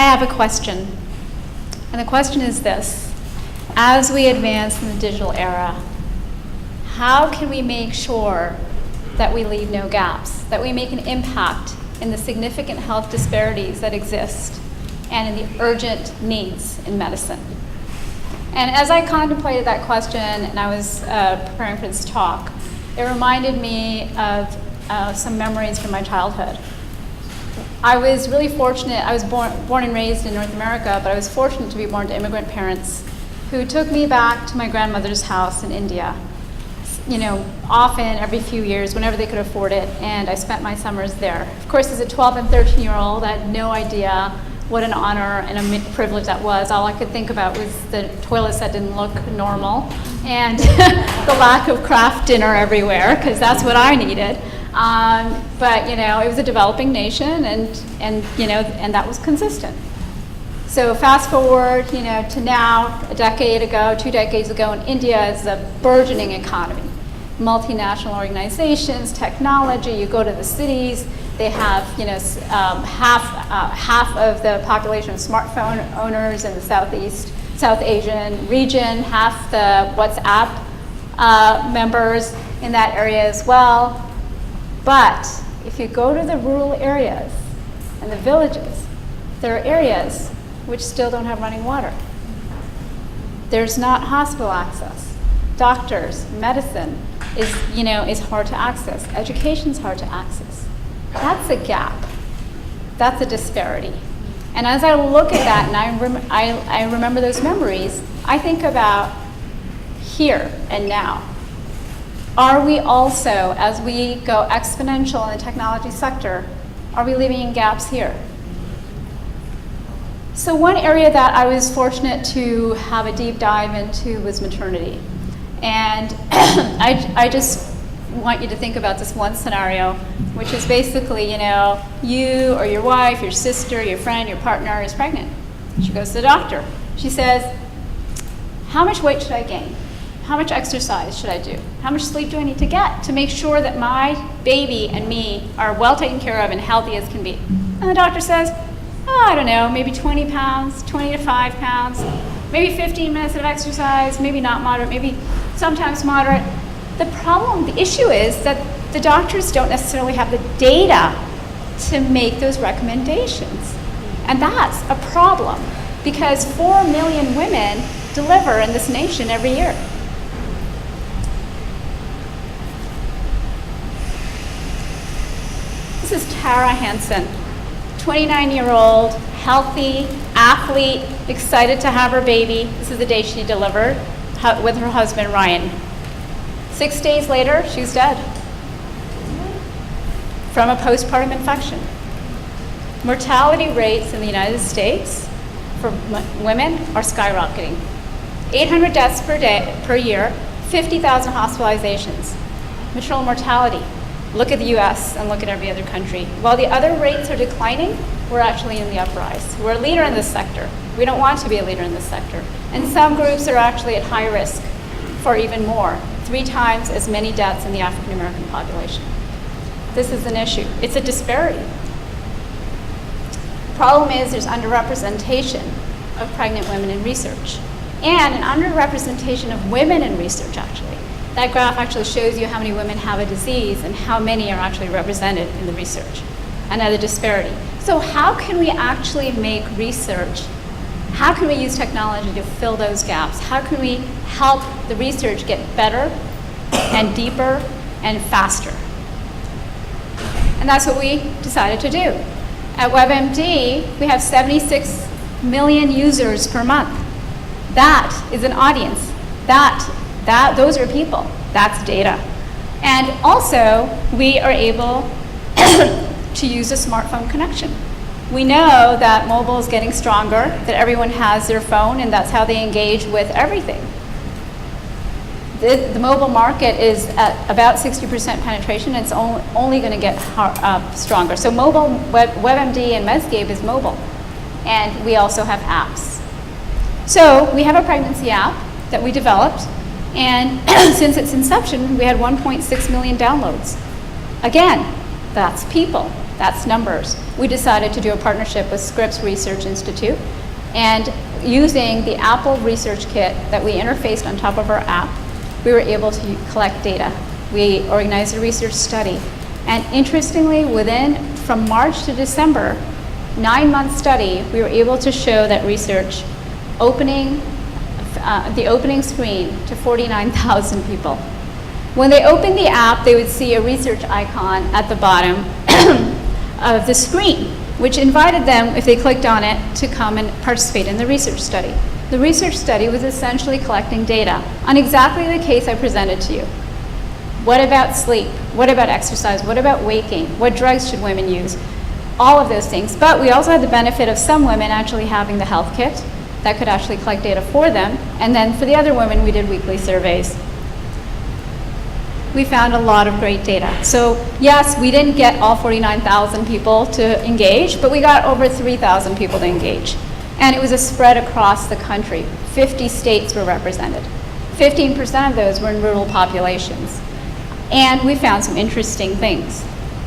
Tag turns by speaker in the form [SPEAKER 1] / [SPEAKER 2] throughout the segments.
[SPEAKER 1] I have a question. And the question is this. As we advance in the digital era, how can we make sure that we leave no gaps, that we make an impact in the significant health disparities that exist and in the urgent needs in medicine? And as I contemplated that question and I was preparing for this talk, it reminded me of some memories from my childhood. I was really fortunate. I was born and raised in North America, but I was fortunate to be born to immigrant parents who took me back to my grandmother's house in India, often every few years, whenever they could afford it, and I spent my summers there. Of course, as a 12 and 13-year-old, I had no idea what an honor and a privilege that was. All I could think about was the toilets that didn't look normal and the lack of craft dinner everywhere, because that's what I needed. But it was a developing nation, and that was consistent. So fast forward, to now, a decade ago, 2 decades ago, in India is a burgeoning economy. Multinational organizations, technology. You go to the cities, they have half of the population of smartphone owners in the South Asian region, half the WhatsApp members in that area as well. But if you go to the rural areas and the villages, there are areas which still don't have running water. There's not hospital access. Doctors, medicine is hard to access. Education's hard to access. That's a gap. That's a disparity. And as I look at that and I remember those memories, I think about here and now. Are we also, as we go exponential in the technology sector, are we leaving gaps here? So one area that I was fortunate to have a deep dive into was maternity. And I just want you to think about this one scenario, which is basically, you or your wife, your sister, your friend, your partner is pregnant. She goes to the doctor. She says, how much weight should I gain? How much exercise should I do? How much sleep do I need to get to make sure that my baby and me are well taken care of and healthy as can be? And the doctor says, I don't know, maybe 20 pounds, 20 to 5 pounds, maybe 15 minutes of exercise, maybe not moderate, maybe sometimes moderate. The issue is that the doctors don't necessarily have the data to make those recommendations. And that's a problem because 4 million women deliver in this nation every year. This is Tara Hansen, 29-year-old, healthy, athlete, excited to have her baby. This is the day she delivered with her husband, Ryan. 6 days later, she's dead from a postpartum infection. Mortality rates in the United States for women are skyrocketing. 800 deaths per year, 50,000 hospitalizations. Maternal mortality. Look at the US and look at every other country. While the other rates are declining, we're actually in the uprise. We're a leader in this sector. We don't want to be a leader in this sector. And some groups are actually at high risk for even more, 3 times as many deaths in the African American population. This is an issue. It's a disparity. The problem is there's underrepresentation of pregnant women in research and an underrepresentation of women in research, actually. That graph actually shows you how many women have a disease and how many are actually represented in the research. Another disparity. So how can we actually make research? How can we use technology to fill those gaps? How can we help the research get better and deeper and faster? And that's what we decided to do. At WebMD, we have 76 million users per month. That is an audience. Those are people. That's data. And also, we are able to use a smartphone connection. We know that mobile is getting stronger, that everyone has their phone, and that's how they engage with everything. The mobile market is at about 60% penetration, and it's only going to get stronger. So mobile, WebMD and Medscape is mobile. And we also have apps. So we have a pregnancy app that we developed, and since its inception, we had 1.6 million downloads. Again, that's people. That's numbers. We decided to do a partnership with Scripps Research Institute, and using the Apple Research Kit that we interfaced on top of our app, we were able to collect data. We organized a research study. And interestingly, from March to December, 9-month study, we were able to show that research the opening screen to 49,000 people. When they opened the app, they would see a research icon at the bottom of the screen, which invited them, if they clicked on it, to come and participate in the research study. The research study was essentially collecting data on exactly the case I presented to you. What about sleep? What about exercise? What about waking? What drugs should women use? All of those things. But we also had the benefit of some women actually having the health kit that could actually collect data for them. And then for the other women, we did weekly surveys. We found a lot of great data. So yes, we didn't get all 49,000 people to engage, but we got over 3,000 people to engage. And it was a spread across the country. 50 states were represented. 15% of those were in rural populations. And we found some interesting things.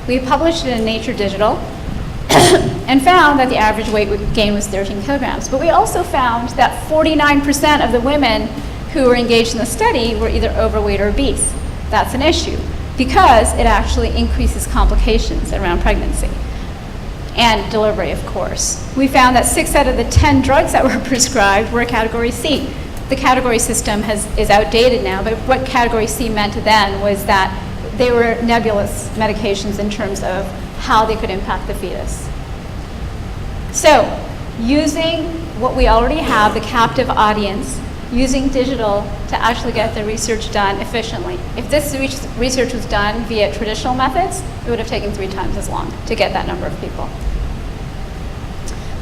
[SPEAKER 1] We published it in Nature Digital and found that the average weight gain was 13 kilograms. But we also found that 49% of the women who were engaged in the study were either overweight or obese. That's an issue because it actually increases complications around pregnancy and delivery, of course. We found that 6 out of the 10 drugs that were prescribed were category C. The category system is outdated now, but what category C meant then was that they were nebulous medications in terms of how they could impact the fetus. So, using what we already have, the captive audience, using digital to actually get the research done efficiently. If this research was done via traditional methods, it would have taken 3 times as long to get that number of people.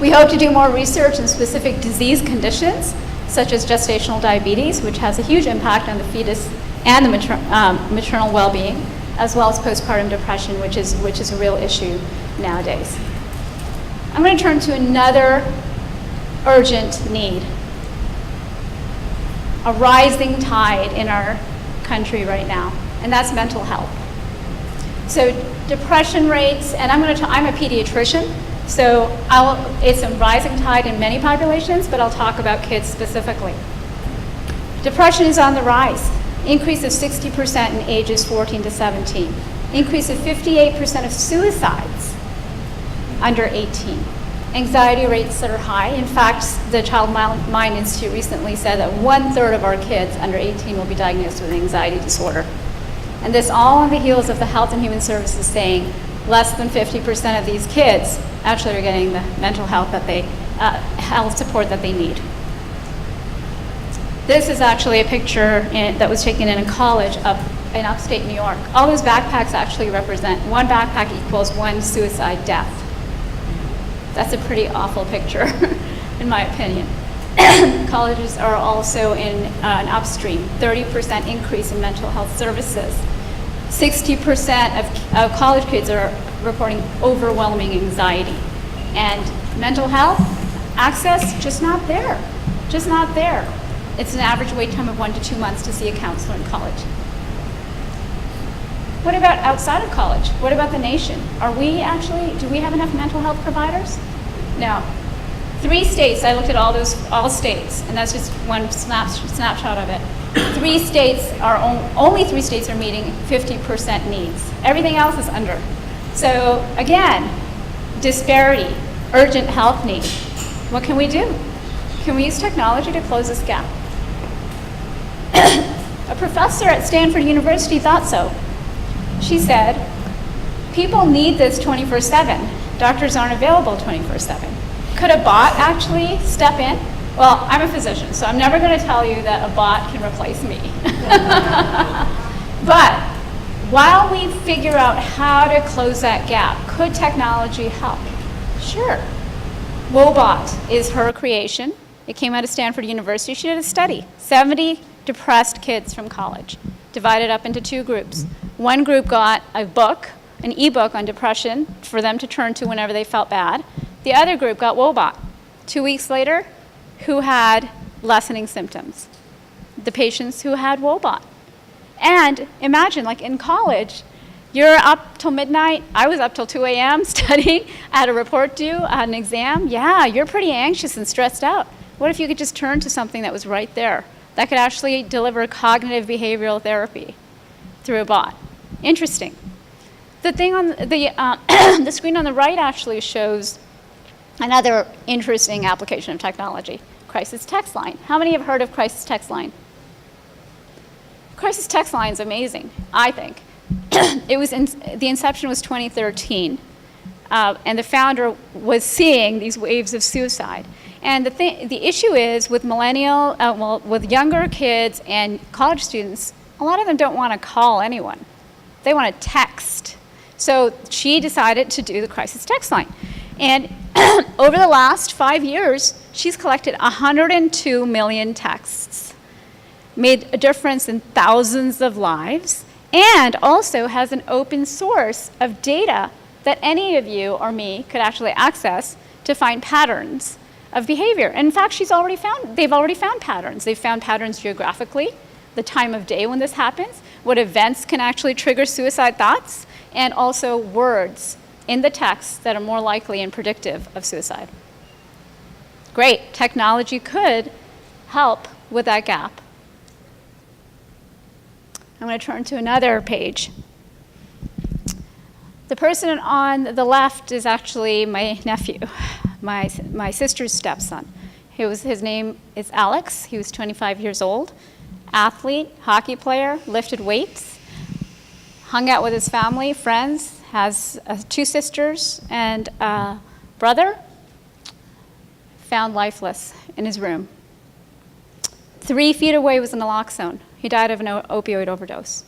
[SPEAKER 1] We hope to do more research in specific disease conditions, such as gestational diabetes, which has a huge impact on the fetus and the maternal well-being, as well as postpartum depression, which is a real issue nowadays. I'm going to turn to another urgent need. A rising tide in our country right now, and that's mental health. So depression rates, and I'm a pediatrician, so it's a rising tide in many populations, but I'll talk about kids specifically. Depression is on the rise. Increase of 60% in ages 14 to 17. Increase of 58% of suicides under 18. Anxiety rates that are high. In fact, the Child Mind Institute recently said that 1/3 of our kids under 18 will be diagnosed with an anxiety disorder. And this all on the heels of the Health and Human Services saying less than 50% of these kids actually are getting the mental health health support that they need. This is actually a picture that was taken in a college in upstate New York. All those backpacks actually represent, one backpack equals 1 suicide death. That's a pretty awful picture, in my opinion. Colleges are also in an upstream, 30% increase in mental health services. 60% of college kids are reporting overwhelming anxiety. And mental health access, just not there. Just not there. It's an average wait time of 1 to 2 months to see a counselor in college. What about outside of college? What about the nation? Do we have enough mental health providers? No. 3 states, I looked at all states, and that's just one snapshot of it. Only 3 states are meeting 50% needs. Everything else is under. So again, disparity, urgent health need. What can we do? Can we use technology to close this gap? A professor at Stanford University thought so. She said, people need this 24/7. Doctors aren't available 24/7. Could a bot actually step in? Well, I'm a physician, so I'm never going to tell you that a bot can replace me. But while we figure out how to close that gap, could technology help? Sure. Wobot is her creation. It came out of Stanford University. She did a study, 70 depressed kids from college, divided up into 2 groups. One group got a book, an e-book on depression for them to turn to whenever they felt bad. The other group got Wobot. 2 weeks later, who had lessening symptoms? The patients who had Wobot. And imagine, like in college, You're up till midnight. I was up till 2 a.m. studying. I had a report due, I had an exam. Yeah, you're pretty anxious and stressed out. What if you could just turn to something that was right there that could actually deliver cognitive behavioral therapy through a bot? Interesting. The thing on the screen on the right actually shows another interesting application of technology, crisis text line. How many have heard of crisis text line? Crisis text line is amazing, I think. The inception was 2013, and the founder was seeing these waves of suicide. And the issue is with with younger kids and college students, a lot of them don't want to call anyone. They want to text. So she decided to do the crisis text line. And over the last 5 years, she's collected 102 million texts, made a difference in thousands of lives, and also has an open source of data that any of you or me could actually access to find patterns of behavior. And in fact, they've already found patterns. They've found patterns geographically, the time of day when this happens, what events can actually trigger suicide thoughts, and also words in the text that are more likely and predictive of suicide. Great, technology could help with that gap. I'm going to turn to another page. The person on the left is actually my nephew, my sister's stepson. His name is Alex. He was 25 years old, athlete, hockey player, lifted weights, hung out with his family, friends, has 2 sisters and a brother, found lifeless in his room. 3 feet away was a naloxone. He died of an opioid overdose.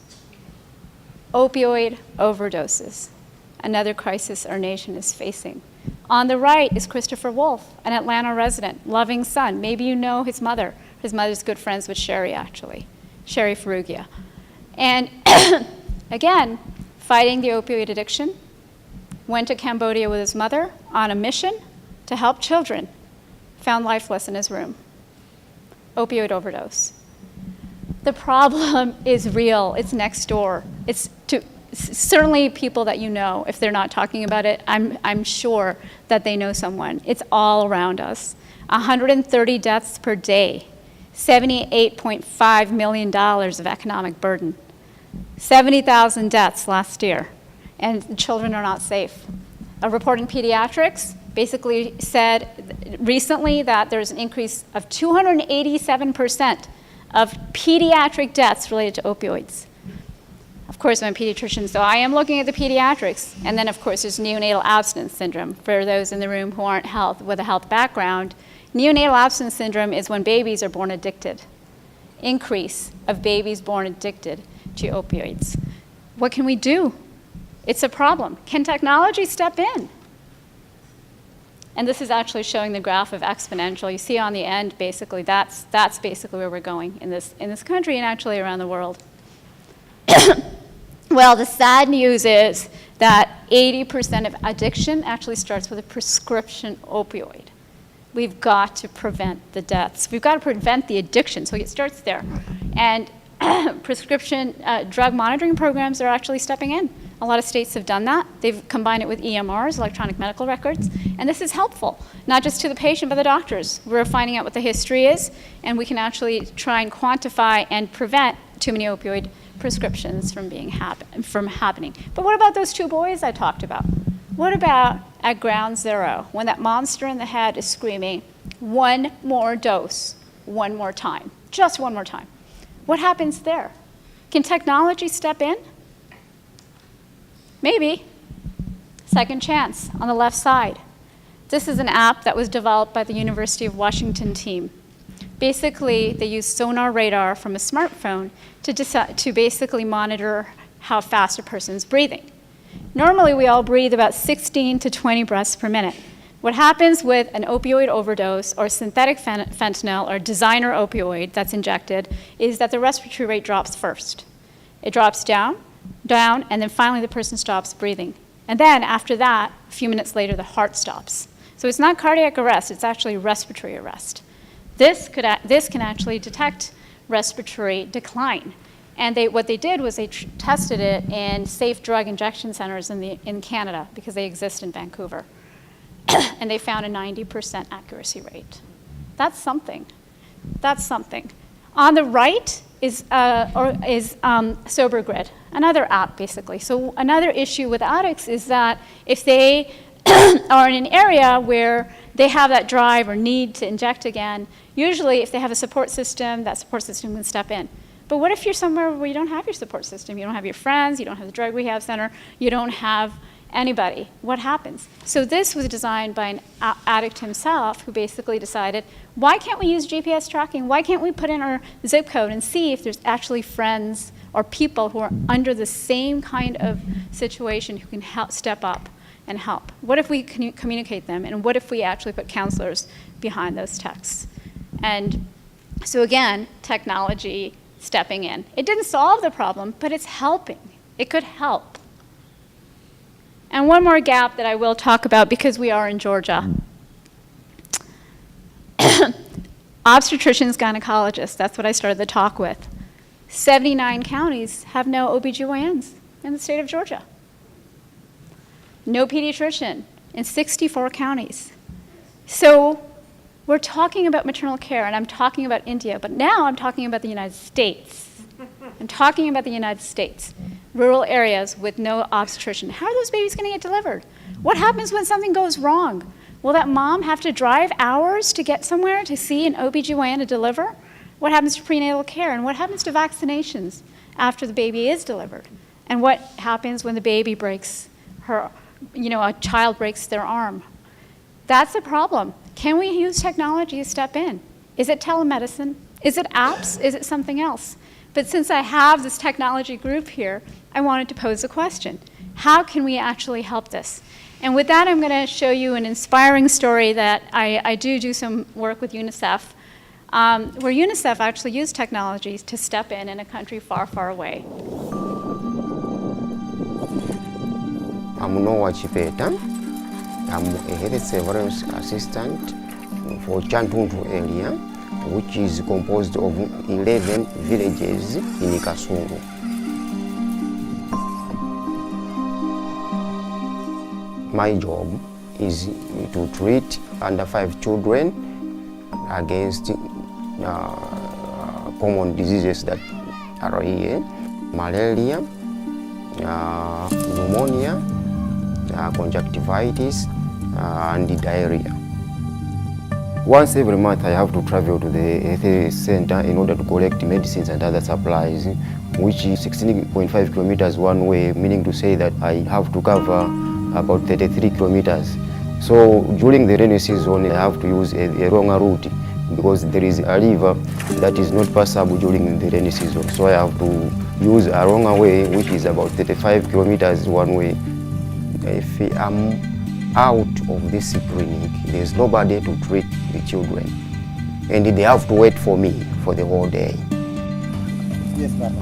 [SPEAKER 1] Opioid overdoses, another crisis our nation is facing. On the right is Christopher Wolf, an Atlanta resident, loving son. Maybe you know his mother. His mother's good friends with Sherry, actually, Sherry Ferrugia. And again, fighting the opioid addiction, went to Cambodia with his mother on a mission to help children, found lifeless in his room. Opioid overdose. The problem is real. It's next door. It's certainly people that you know. If they're not talking about it, I'm sure that they know someone. It's all around us. 130 deaths per day, $78.5 million of economic burden, 70,000 deaths last year, and children are not safe. A report in Pediatrics basically said recently that there's an increase of 287% of pediatric deaths related to opioids. Of course, I'm a pediatrician, so I am looking at the pediatrics. And then, of course, there's neonatal abstinence syndrome. For those in the room who aren't with a health background, neonatal abstinence syndrome is when babies are born addicted. Increase of babies born addicted to opioids. What can we do? It's a problem. Can technology step in? And this is actually showing the graph of exponential. You see on the end, basically, that's basically where we're going in this country and actually around the world. Well, the sad news is that 80% of addiction actually starts with a prescription opioid. We've got to prevent the deaths. We've got to prevent the addiction, so it starts there. And prescription drug monitoring programs are actually stepping in. A lot of states have done that. They've combined it with EMRs, electronic medical records, and this is helpful, not just to the patient, but the doctors. We're finding out what the history is, and we can actually try and quantify and prevent too many opioid prescriptions from happening. But what about those 2 boys I talked about? What about at ground zero, when that monster in the head is screaming, 1 more dose, 1 more time, just 1 more time? What happens there? Can technology step in? Maybe. Second chance on the left side. This is an app that was developed by the University of Washington team. Basically, they use sonar radar from a smartphone to basically monitor how fast a person's breathing. Normally, we all breathe about 16 to 20 breaths per minute. What happens with an opioid overdose or synthetic fentanyl or designer opioid that's injected is that the respiratory rate drops first. It drops down, and then finally the person stops breathing. And then after that, a few minutes later, the heart stops. So it's not cardiac arrest, it's actually respiratory arrest. This can actually detect respiratory decline. And what they did was they tested it in safe drug injection centers in Canada, because they exist in Vancouver. And they found a 90% accuracy rate. That's something. That's something. On the right is Sober Grid, another app, basically. So another issue with addicts is that if they are in an area where they have that drive or need to inject again, usually if they have a support system, that support system can step in. But what if you're somewhere where you don't have your support system? You don't have your friends, you don't have the drug rehab center, you don't have anybody. What happens? So this was designed by an addict himself, who basically decided, why can't we use GPS tracking? Why can't we put in our zip code and see if there's actually friends or people who are under the same kind of situation who can help step up and help? What if we communicate them? And what if we actually put counselors behind those texts? And so again, technology stepping in. It didn't solve the problem, but it's helping. It could help. And one more gap that I will talk about, because we are in Georgia. Obstetricians, gynecologists, that's what I started the talk with. 79 counties have no OBGYNs in the state of Georgia. No pediatrician in 64 counties. So we're talking about maternal care, and I'm talking about India, but now I'm talking about the United States. I'm talking about the United States. Rural areas with no obstetrician. How are those babies going to get delivered? What happens when something goes wrong? Will that mom have to drive hours to get somewhere to see an OBGYN to deliver? What happens to prenatal care? And what happens to vaccinations after the baby is delivered? And what happens when the baby breaks her, a child breaks their arm? That's a problem. Can we use technology to step in? Is it telemedicine? Is it apps? Is it something else? But since I have this technology group here, I wanted to pose a question. How can we actually help this? And with that, I'm going to show you an inspiring story that I do some work with UNICEF, where UNICEF actually used technologies to step in a country far, far away.
[SPEAKER 2] I'm Noah Chipeta. I'm a health surveillance assistant for Chantuntu area, which is composed of 11 villages in Kasungu. My job is to treat under 5 children against common diseases that are here: malaria, pneumonia, conjunctivitis, and diarrhea. Once every month I have to travel to the health center in order to collect medicines and other supplies, which is 16.5 kilometers one way, meaning to say that I have to cover about 33 kilometers. So during the rainy season I have to use a longer route, because there is a river that is not passable during the rainy season. So I have to use a longer way, which is about 35 kilometers one way. If I'm out of this clinic, there's nobody to treat the children, and they have to wait for me for the whole day.
[SPEAKER 3] Yes, ma'am.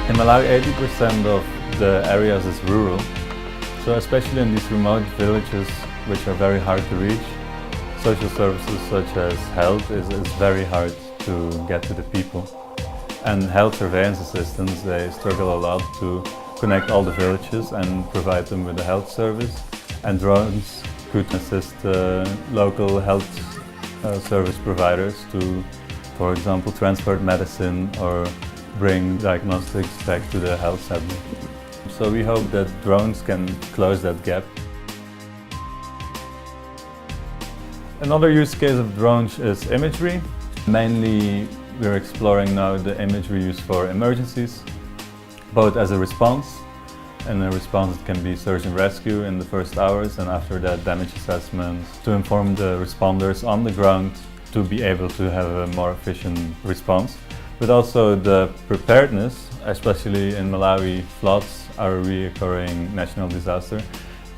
[SPEAKER 4] In Malawi, 80% of the areas is rural, so especially in these remote villages, which are very hard to reach, social services such as health is very hard to get to the people. And health surveillance assistants, they struggle a lot to connect all the villages and provide them with a health service. And drones could assist local health service providers to, for example, transport medicine or bring diagnostics back to the health center. So we hope that drones can close that gap. Another use case of drones is imagery. Mainly, we're exploring now the imagery used for emergencies, both as a response, and a response that can be search and rescue in the first hours, and after that damage assessments to inform the responders on the ground to be able to have a more efficient response. But also the preparedness, especially in Malawi, floods are a recurring national disaster.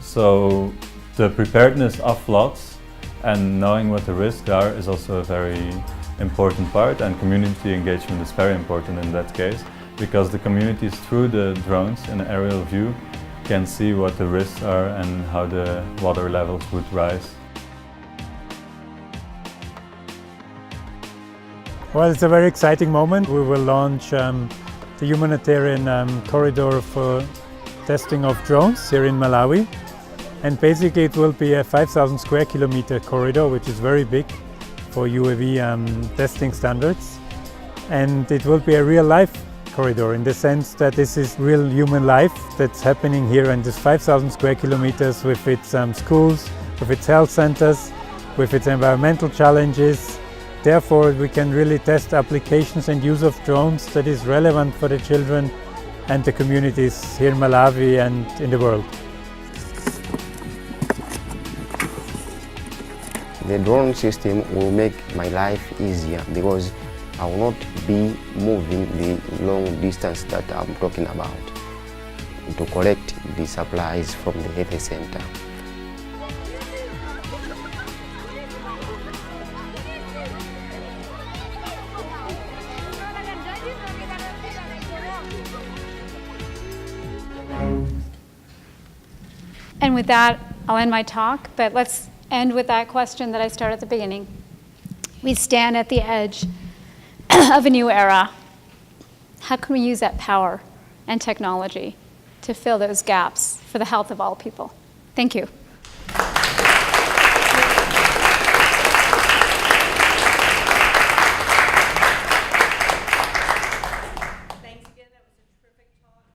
[SPEAKER 4] So the preparedness of floods and knowing what the risks are is also a very important part, and community engagement is very important in that case, because the communities through the drones in an aerial view can see what the risks are and how the water levels would rise.
[SPEAKER 5] Well, it's a very exciting moment. We will launch the Humanitarian corridor for testing of drones here in Malawi. And basically it will be a 5,000 square kilometer corridor, which is very big for UAV testing standards. And it will be a real life corridor in the sense that this is real human life that's happening here in this 5,000 square kilometers with its schools, with its health centers, with its environmental challenges. Therefore, we can really test applications and use of drones that is relevant for the children and the communities here in Malawi and in the world.
[SPEAKER 2] The drone system will make my life easier because I will not be moving the long distance that I'm talking about to collect the supplies from the health center.
[SPEAKER 1] And with that, I'll end my talk, but let's end with that question that I started at the beginning. We stand at the edge of a new era. How can we use that power and technology to fill those gaps for the health of all people? Thank you.